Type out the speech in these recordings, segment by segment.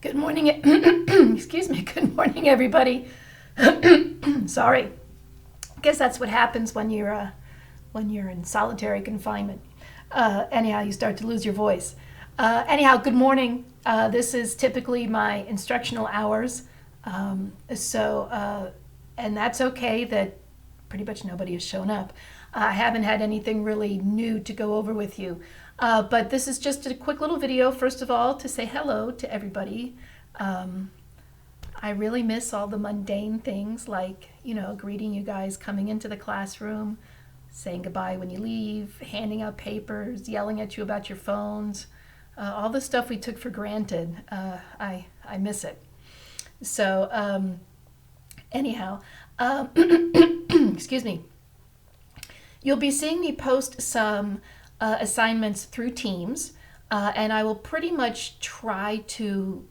Good morning. Excuse me. Good morning, everybody. Sorry. I guess that's what happens when you're in solitary confinement. Anyhow, you start to lose your voice. Anyhow, good morning. This is typically my instructional hours. And that's okay that pretty much nobody has shown up. I haven't had anything really new to go over with you. But this is just a quick little video, first of all, to say hello to everybody. I really miss all the mundane things like, greeting you guys coming into the classroom, saying goodbye when you leave, handing out papers, yelling at you about your phones, all the stuff we took for granted. I miss it. So, anyhow, excuse me. You'll be seeing me post some assignments through Teams, and I will pretty much try to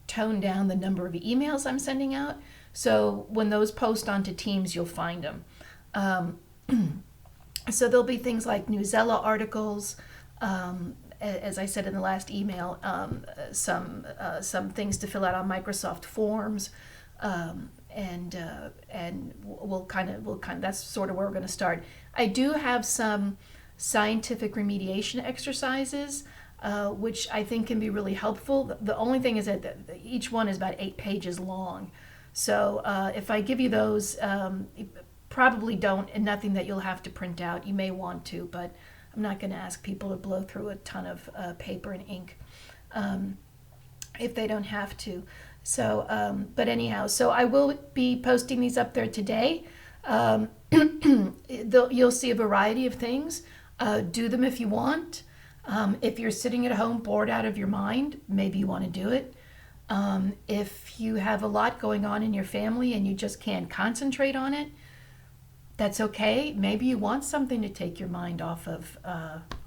tone down the number of emails I'm sending out. So when those post onto Teams, you'll find them. So there'll be things like Newsella articles, as I said in the last email, some things to fill out on Microsoft Forms, and we'll kind of that's sort of where we're going to start. I do have some scientific remediation exercises, which I think can be really helpful. The only thing is that each one is about 8 pages long. So if I give you those, probably don't, and nothing that you'll have to print out. You may want to, but I'm not going to ask people to blow through a ton of paper and ink if they don't have to. So, but anyhow, so I will be posting these up there today. You'll see a variety of things. Do them if you want. If you're sitting at home bored out of your mind, maybe you want to do it. If you have a lot going on in your family and you just can't concentrate on it, that's okay. Maybe you want something to take your mind off of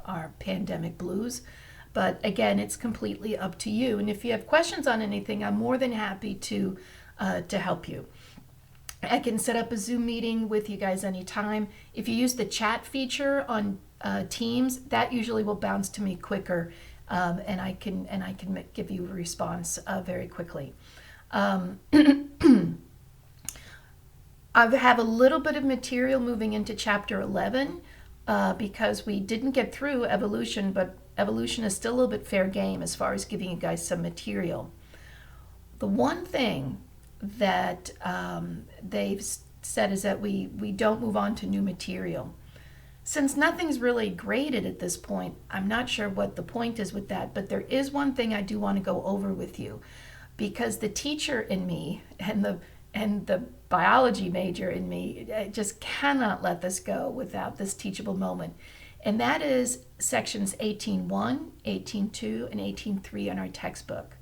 our pandemic blues. But again, it's completely up to you. And if you have questions on anything, I'm more than happy to help you. I can set up a Zoom meeting with you guys anytime. If you use the chat feature on Teams, that usually will bounce to me quicker, and I can give you a response very quickly. I have a little bit of material moving into chapter 11 because we didn't get through evolution, but evolution is still a little bit fair game as far as giving you guys some material. The one thing that they've said is that we don't move on to new material. Since nothing's really graded at this point, I'm not sure what the point is with that, but there is one thing I do want to go over with you, because the teacher in me and the biology major in me just cannot let this go without this teachable moment. And that is sections 18.1, 18.2, and 18.3 in our textbook.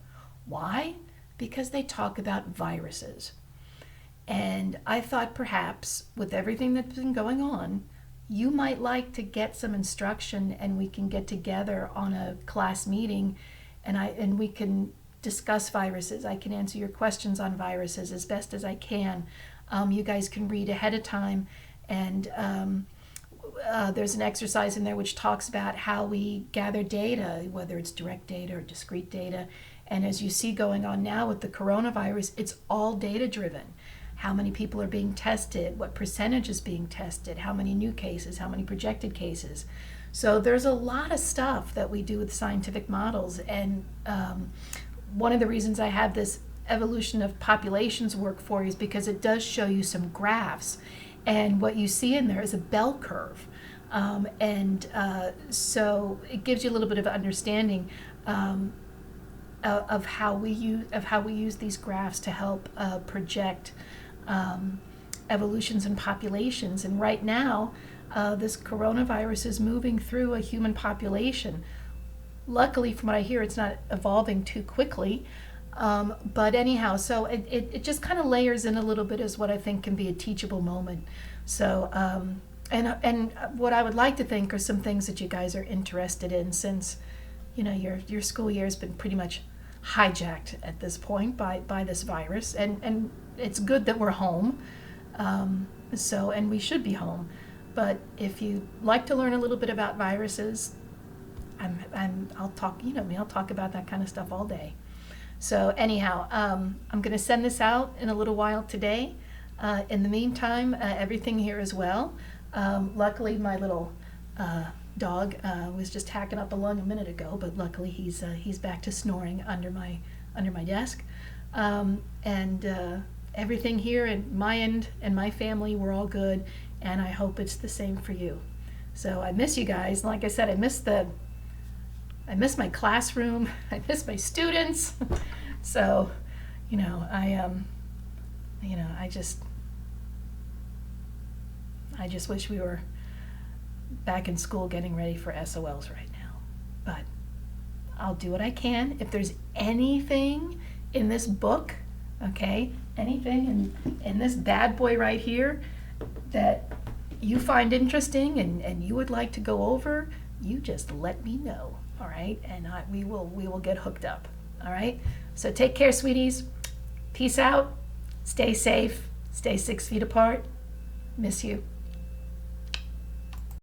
Why? Because they talk about viruses. And I thought perhaps with everything that's been going on, you might like to get some instruction, and we can get together on a class meeting and we can discuss viruses. I can answer your questions on viruses as best as I can. You guys can read ahead of time, and there's an exercise in there which talks about how we gather data, whether it's direct data or discrete data. And as you see going on now with the coronavirus, it's all data driven. How many people are being tested, what percentage is being tested, how many new cases, how many projected cases. So there's a lot of stuff that we do with scientific models. And one of the reasons I have this evolution of populations work for you is because it does show you some graphs. And what you see in there is a bell curve. So it gives you a little bit of understanding of how we use these graphs to help project evolutions in populations. And right now, this coronavirus is moving through a human population. Luckily, from what I hear, it's not evolving too quickly. But anyhow, so it just kind of layers in a little bit as what I think can be a teachable moment. So, and what I would like to think are some things that you guys are interested in, since, your school year has been pretty much hijacked at this point by this virus, and it's good that we're home. And we should be home. But if you'd like to learn a little bit about viruses, I'll talk. I'll talk about that kind of stuff all day. So anyhow, I'm going to send this out in a little while today. In the meantime, everything here is well. Luckily, my little dog was just hacking up a lung a minute ago, but luckily he's back to snoring under my desk. And everything here in my end and my family, we're all good, and I hope it's the same for you. So I miss you guys. Like I said, I miss my classroom. I miss my students. So, I just wish we were back in school getting ready for SOLs right now. But I'll do what I can. If there's anything in this book, okay, anything in this bad boy right here that you find interesting and you would like to go over, you just let me know, all right? And we will get hooked up, all right? So take care, sweeties. Peace out. Stay safe. Stay 6 feet apart. Miss you.